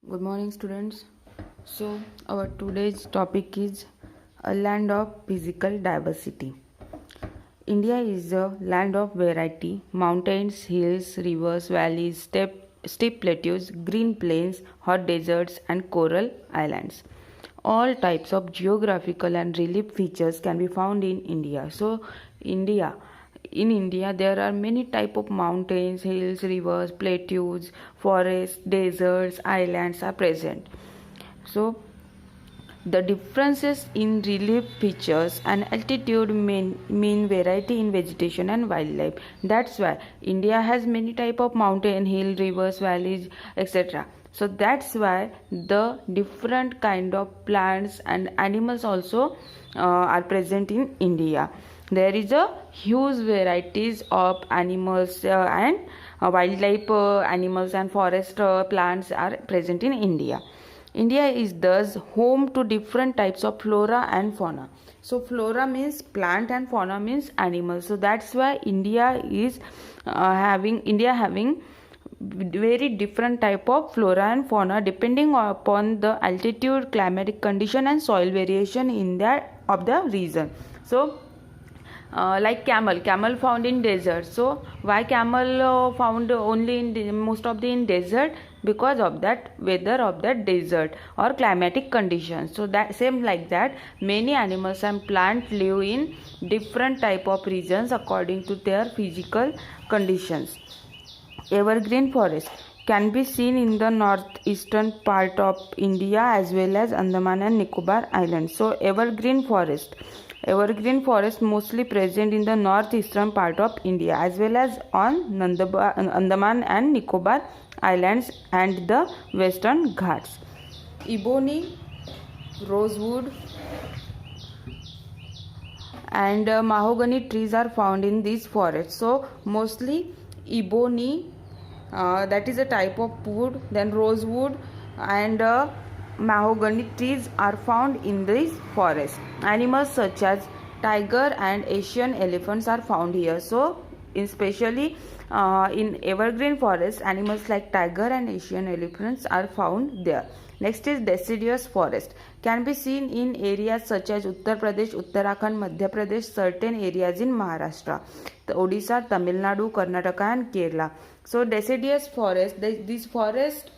Good morning, students. So, our today's topic is a land of physical diversity. India is a land of variety: mountains, hills, rivers, valleys, steep plateaus, green plains, hot deserts, and coral islands. All types of geographical and relief features can be found in India. So, in India, there are many type of mountains, hills, rivers, plateaus, forests, deserts, islands are present. So, the differences in relief features and altitude mean variety in vegetation and wildlife. That's why India has many type of mountain, hill, rivers, valleys, etc. So that's why the different kind of plants and animals also are present in India. There is a huge varieties of animals and wildlife animals and forest plants are present in India. India is thus home to different types of flora and fauna. So flora means plant and fauna means animals. So that's why India having very different type of flora and fauna depending upon the altitude, climatic condition and soil variation in that of the region. So like camel found in desert. So why camel found only in most of the in desert? Because of that weather of that desert or climatic conditions. So that same like that many animals and plants live in different type of regions according to their physical conditions. Evergreen forest can be seen in the northeastern part of India as well as Andaman and Nicobar Islands. So evergreen forest mostly present in the northeastern part of India as well as on Andaman and Nicobar Islands and the Western Ghats. Ebony, rosewood and mahogany trees are found in these forests. So mostly ebony, that is a type of wood, then rosewood and mahogany trees are found in this forest. Animals such as tiger and Asian elephants are found here. So especially in evergreen forest, animals like tiger and Asian elephants are found there. Next is deciduous forest. Can be seen in areas such as Uttar Pradesh, Uttarakhand, Madhya Pradesh, certain areas in Maharashtra, Odisha, Tamil Nadu, Karnataka and Kerala. So deciduous forest, these forests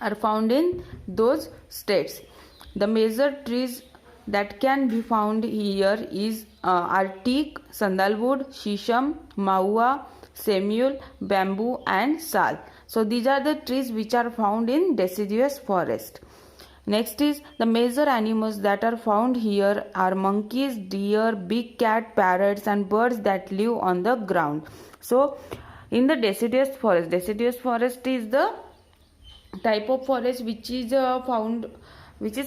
are found in those states. The major trees that can be found here is are teak, sandalwood, shisham, mahua, semul, bamboo and sal. So these are the trees which are found in deciduous forest. Next is the major animals that are found here are monkeys, deer, big cat, parrots and birds that live on the ground. So in the deciduous forest is the type of forest which is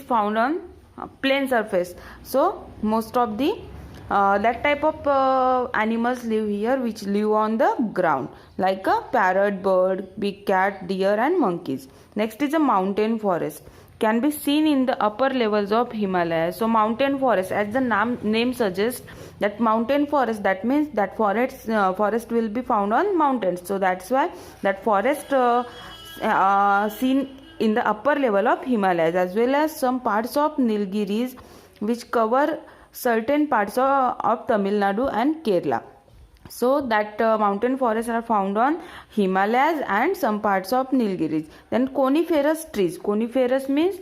found on plain surface. So most of the that type of animals live here which live on the ground like a parrot, bird, big cat, deer and monkeys. Next is a mountain forest. Can be seen in the upper levels of Himalayas. So mountain forest, as the name suggests, that mountain forest, that means that forest will be found on mountains. So that's why that forest seen in the upper level of Himalayas as well as some parts of Nilgiris which cover certain parts of Tamil Nadu and Kerala. So that mountain forests are found on Himalayas and some parts of Nilgiris. Then coniferous trees. Coniferous means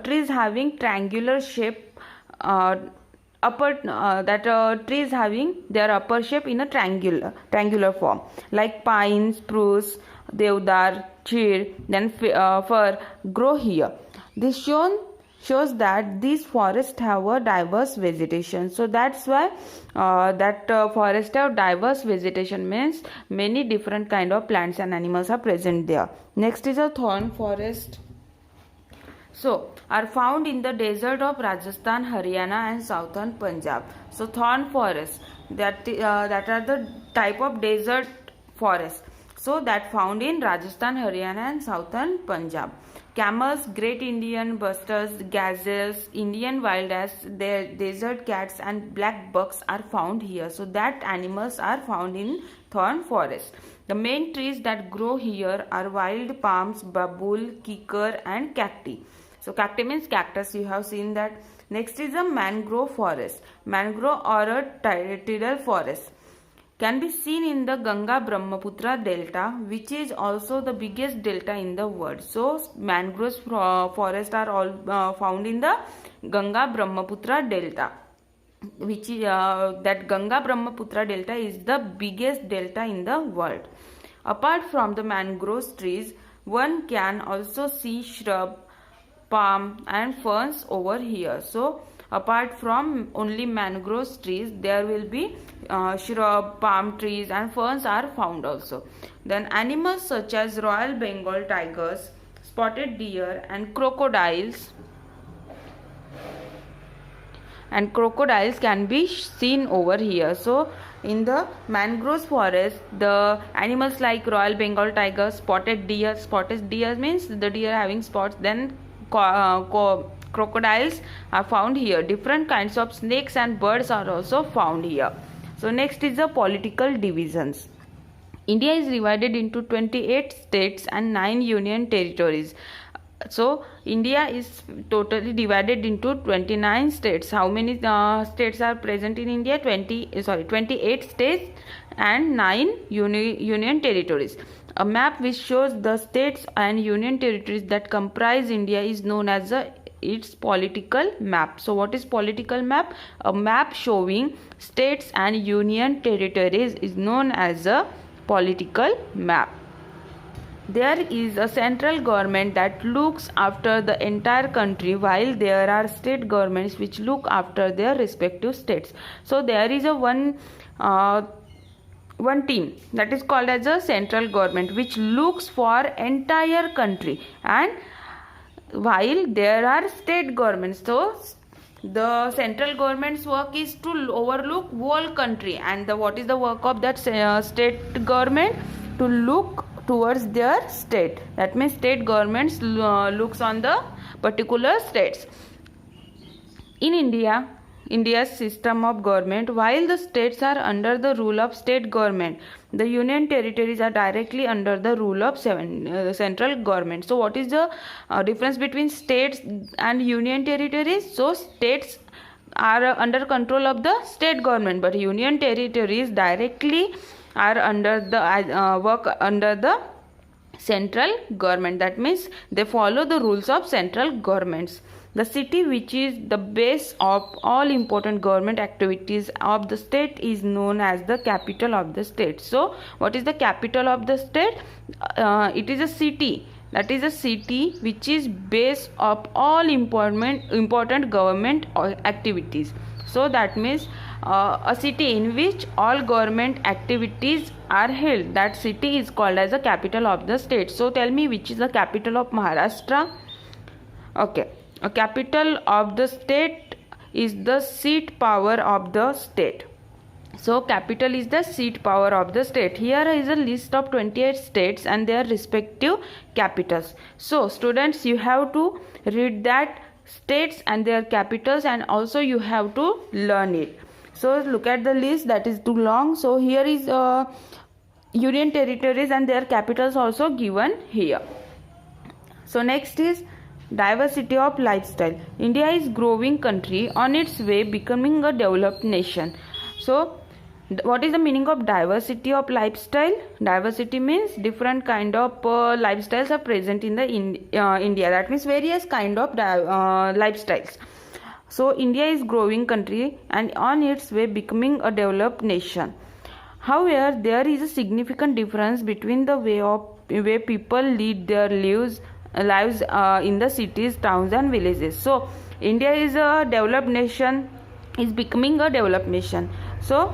trees having triangular shape. Trees having their upper shape in a triangular form, like pine, spruce, deodar, cheer, then fir grow here. This shows that these forests have a diverse vegetation. So that's why forest have diverse vegetation means many different kind of plants and animals are present there. Next is a thorn forest. So are found in the desert of Rajasthan, Haryana and southern Punjab. So thorn forests that are the type of desert forest. So that found in Rajasthan, Haryana and southern Punjab. Camels, great Indian bustards, gazelles, Indian wild ass, their desert cats and black bucks are found here. So that animals are found in thorn forest. The main trees that grow here are wild palms, babul, kikar and cacti. So cacti means cactus, you have seen that. Next is a mangrove forest. Mangrove or a tidal forest can be seen in the Ganga Brahmaputra delta, which is also the biggest delta in the world. So mangroves forest are all found in the Ganga Brahmaputra delta, which is that Ganga Brahmaputra delta is the biggest delta in the world. Apart from the mangrove trees, one can also see shrub, palm and ferns over here. So apart from only mangrove trees, there will be shrub, palm trees and ferns are found also. Then animals such as Royal Bengal tigers, spotted deer and crocodiles can be seen over here. So in the mangrove forest, the animals like Royal Bengal tiger, spotted deer means the deer having spots, then crocodiles are found here. Different kinds of snakes and birds are also found here. So next is the political divisions. India is divided into 28 states and 9 union territories. So India is totally divided into 29 states. How many states are present in India? 28 states and 9 union territories. A map which shows the states and union territories that comprise India is known as its political map. So what is political map? A map showing states and union territories is known as a political map. There is a central government that looks after the entire country, while there are state governments which look after their respective states. So there is a one team that is called as a central government, which looks for entire country, and while there are state governments. So the central government's work is to overlook whole country, and what is the work of that state government? To look towards their state. That means state governments looks on the particular states. In India's system of government, while the states are under the rule of state government, the union territories are directly under the rule of central government. So what is the difference between states and union territories? So states are under control of the state government, but union territories directly are under the work under the central government. That means they follow the rules of central governments. The city, which is the base of all important government activities of the state, is known as the capital of the state. So what is the capital of the state? It is a city. That is a city which is base of all important government activities. So that means a city in which all government activities are held, that city is called as the capital of the state. So tell me, which is the capital of Maharashtra? Okay, a capital of the state is the seat power of the state. So capital is the seat power of the state. Here is a list of 28 states and their respective capitals. So students, you have to read that states and their capitals, and also you have to learn it. So look at the list, that is too long. So here is union territories and their capitals also given here. So next is diversity of lifestyle. India is growing country on its way becoming a developed nation. So what is the meaning of diversity of lifestyle? Diversity means different kind of lifestyles are present in the India. That means various kind of lifestyles. So India is growing country and on its way becoming a developed nation. However, there is a significant difference between the way people lead their lives in the cities, towns and villages. So India is a developed nation, is becoming a developed nation. So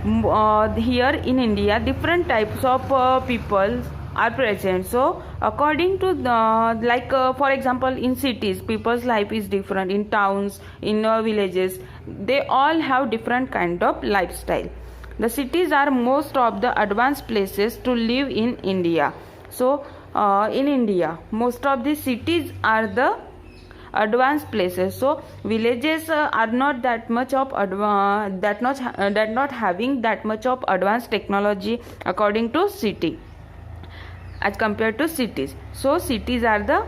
here in India, different types of people are present. So according to the for example, in cities people's life is different, in towns, in villages, they all have different kind of lifestyle. The cities are most of the advanced places to live in India. So in India, most of the cities are the advanced places. So villages are not that much of that not having that much of advanced technology according to city as compared to cities. So cities are the